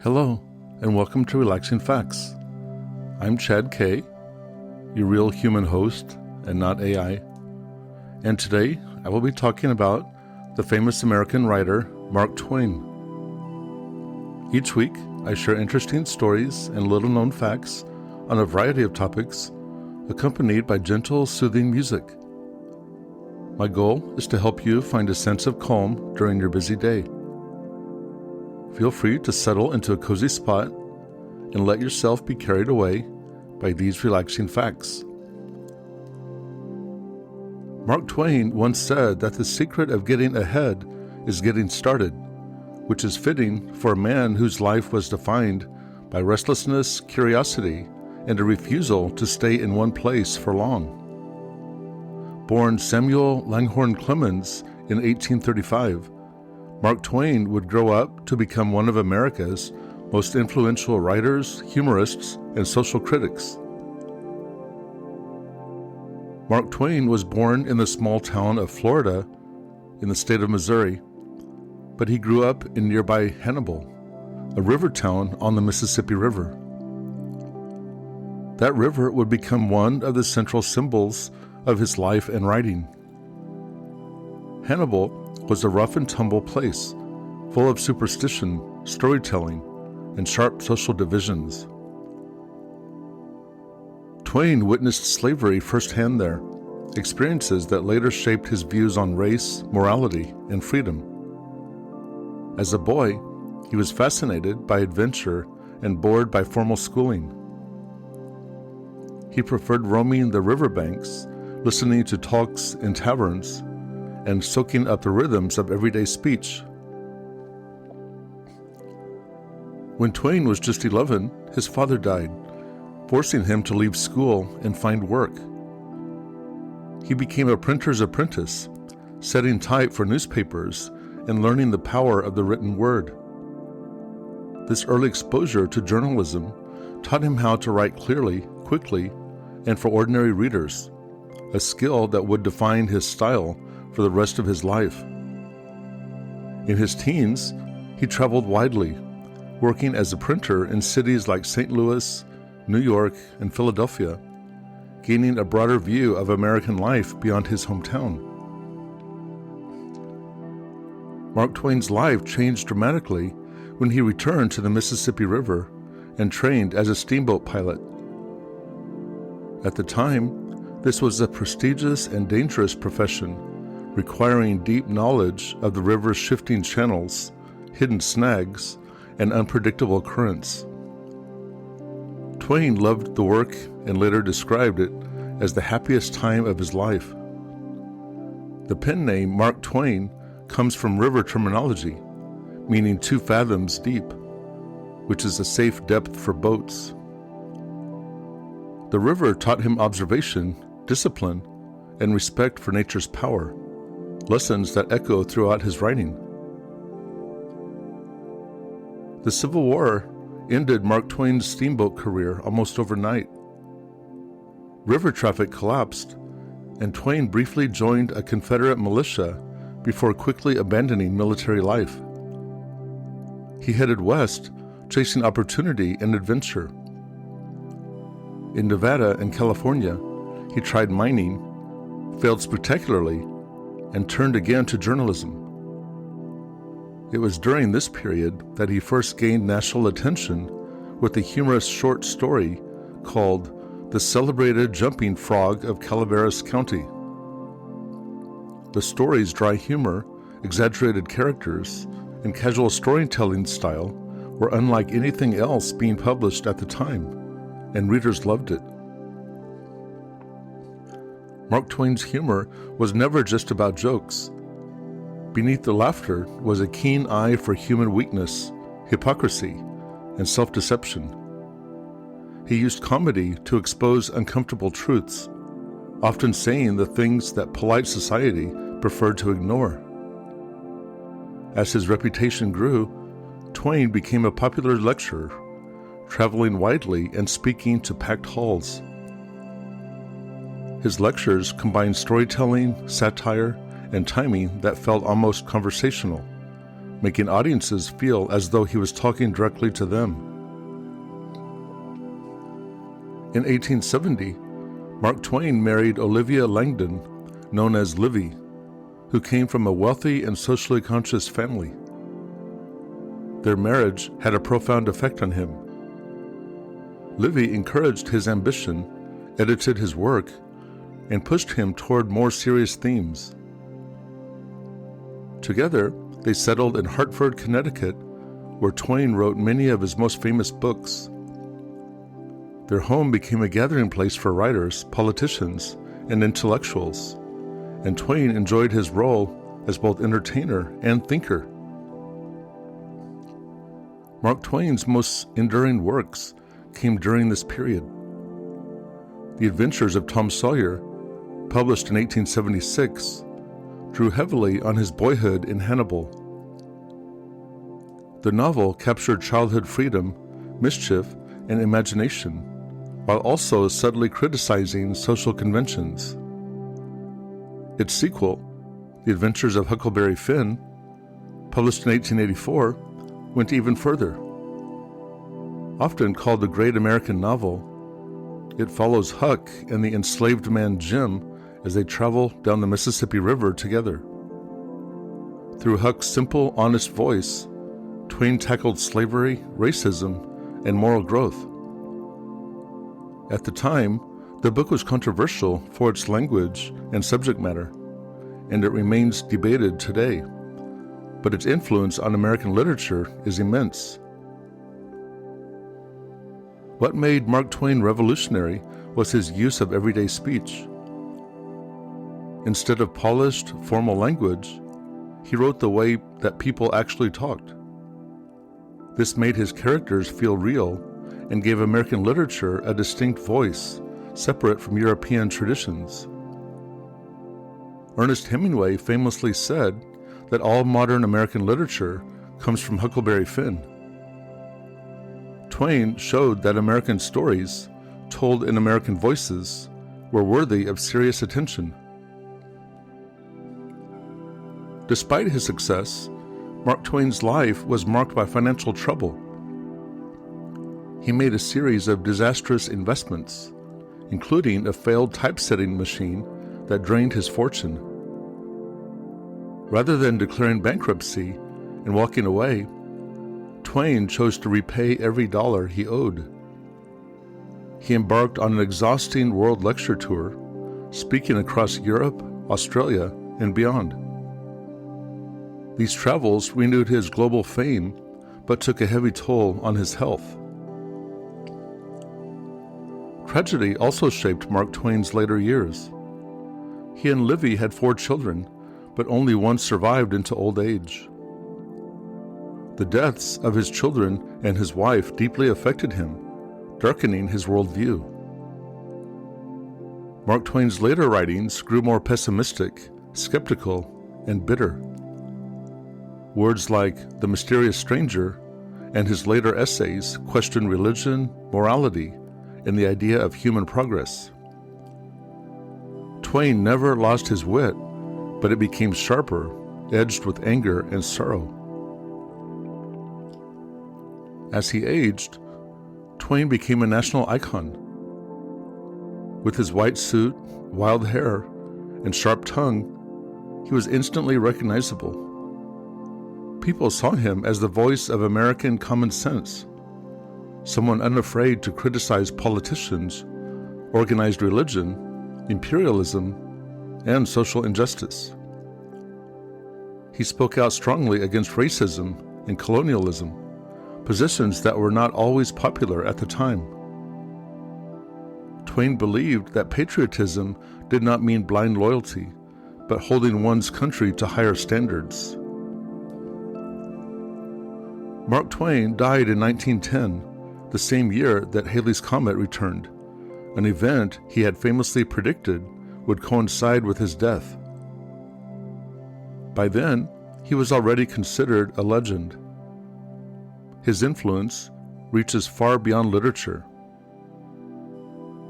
Hello, and welcome to Relaxing Facts. I'm Chad K., your real human host and not AI. And today, I will be talking about the famous American writer Mark Twain. Each week, I share interesting stories and little-known facts on a variety of topics, accompanied by gentle, soothing music. My goal is to help you find a sense of calm during your busy day. Feel free to settle into a cozy spot and let yourself be carried away by these relaxing facts. Mark Twain once said that the secret of getting ahead is getting started, which is fitting for a man whose life was defined by restlessness, curiosity, and a refusal to stay in one place for long. Born Samuel Langhorne Clemens in 1835, Mark Twain would grow up to become one of America's most influential writers, humorists, and social critics. Mark Twain was born in the small town of Florida in the state of Missouri, but he grew up in nearby Hannibal, a river town on the Mississippi River. That river would become one of the central symbols of his life and writing. Hannibal was a rough-and-tumble place, full of superstition, storytelling, and sharp social divisions. Twain witnessed slavery firsthand there, experiences that later shaped his views on race, morality, and freedom. As a boy, he was fascinated by adventure and bored by formal schooling. He preferred roaming the riverbanks, listening to talks in taverns, and soaking up the rhythms of everyday speech. When Twain was just 11, his father died, forcing him to leave school and find work. He became a printer's apprentice, setting type for newspapers and learning the power of the written word. This early exposure to journalism taught him how to write clearly, quickly, and for ordinary readers, a skill that would define his style for the rest of his life. In his teens, he traveled widely, working as a printer in cities like St. Louis, New York, and Philadelphia, gaining a broader view of American life beyond his hometown. Mark Twain's life changed dramatically when he returned to the Mississippi River and trained as a steamboat pilot. At the time, this was a prestigious and dangerous profession, requiring deep knowledge of the river's shifting channels, hidden snags, and unpredictable currents. Twain loved the work and later described it as the happiest time of his life. The pen name Mark Twain comes from river terminology, meaning 2 fathoms deep, which is a safe depth for boats. The river taught him observation, discipline, and respect for nature's power, lessons that echo throughout his writing. The Civil War ended Mark Twain's steamboat career almost overnight. River traffic collapsed, and Twain briefly joined a Confederate militia before quickly abandoning military life. He headed west, chasing opportunity and adventure. In Nevada and California, he tried mining, failed spectacularly, and turned again to journalism. It was during this period that he first gained national attention with a humorous short story called The Celebrated Jumping Frog of Calaveras County. The story's dry humor, exaggerated characters, and casual storytelling style were unlike anything else being published at the time, and readers loved it. Mark Twain's humor was never just about jokes. Beneath the laughter was a keen eye for human weakness, hypocrisy, and self-deception. He used comedy to expose uncomfortable truths, often saying the things that polite society preferred to ignore. As his reputation grew, Twain became a popular lecturer, traveling widely and speaking to packed halls. His lectures combined storytelling, satire, and timing that felt almost conversational, making audiences feel as though he was talking directly to them. In 1870, Mark Twain married Olivia Langdon, known as Livy, who came from a wealthy and socially conscious family. Their marriage had a profound effect on him. Livy encouraged his ambition, edited his work, and pushed him toward more serious themes. Together, they settled in Hartford, Connecticut, where Twain wrote many of his most famous books. Their home became a gathering place for writers, politicians, and intellectuals, and Twain enjoyed his role as both entertainer and thinker. Mark Twain's most enduring works came during this period. The Adventures of Tom Sawyer, published in 1876, drew heavily on his boyhood in Hannibal. The novel captured childhood freedom, mischief, and imagination, while also subtly criticizing social conventions. Its sequel, The Adventures of Huckleberry Finn, published in 1884, went even further. Often called the Great American Novel, it follows Huck and the enslaved man Jim as they travel down the Mississippi River together. Through Huck's simple, honest voice, Twain tackled slavery, racism, and moral growth. At the time, the book was controversial for its language and subject matter, and it remains debated today, but its influence on American literature is immense. What made Mark Twain revolutionary was his use of everyday speech. Instead of polished, formal language, he wrote the way that people actually talked. This made his characters feel real and gave American literature a distinct voice, separate from European traditions. Ernest Hemingway famously said that all modern American literature comes from Huckleberry Finn. Twain showed that American stories, told in American voices, were worthy of serious attention. Despite his success, Mark Twain's life was marked by financial trouble. He made a series of disastrous investments, including a failed typesetting machine that drained his fortune. Rather than declaring bankruptcy and walking away, Twain chose to repay every dollar he owed. He embarked on an exhausting world lecture tour, speaking across Europe, Australia, and beyond. These travels renewed his global fame, but took a heavy toll on his health. Tragedy also shaped Mark Twain's later years. He and Livy had 4 children, but only one survived into old age. The deaths of his children and his wife deeply affected him, darkening his worldview. Mark Twain's later writings grew more pessimistic, skeptical, and bitter. Words like "the mysterious stranger" and his later essays questioned religion, morality, and the idea of human progress. Twain never lost his wit, but it became sharper, edged with anger and sorrow. As he aged, Twain became a national icon. With his white suit, wild hair, and sharp tongue, he was instantly recognizable. People saw him as the voice of American common sense, someone unafraid to criticize politicians, organized religion, imperialism, and social injustice. He spoke out strongly against racism and colonialism, positions that were not always popular at the time. Twain believed that patriotism did not mean blind loyalty, but holding one's country to higher standards. Mark Twain died in 1910, the same year that Halley's Comet returned, an event he had famously predicted would coincide with his death. By then, he was already considered a legend. His influence reaches far beyond literature.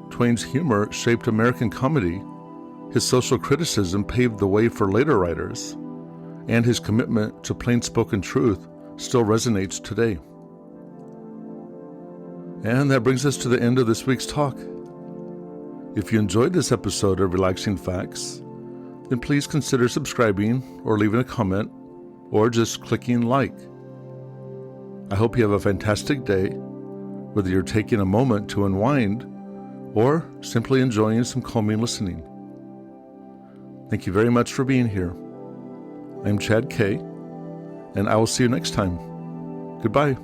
Twain's humor shaped American comedy, his social criticism paved the way for later writers, and his commitment to plain-spoken truth still resonates today. And that brings us to the end of this week's talk. If you enjoyed this episode of Relaxing Facts, then please consider subscribing or leaving a comment or just clicking like. I hope you have a fantastic day, whether you're taking a moment to unwind or simply enjoying some calming listening. Thank you very much for being here. I'm Chad K., and I will see you next time. Goodbye.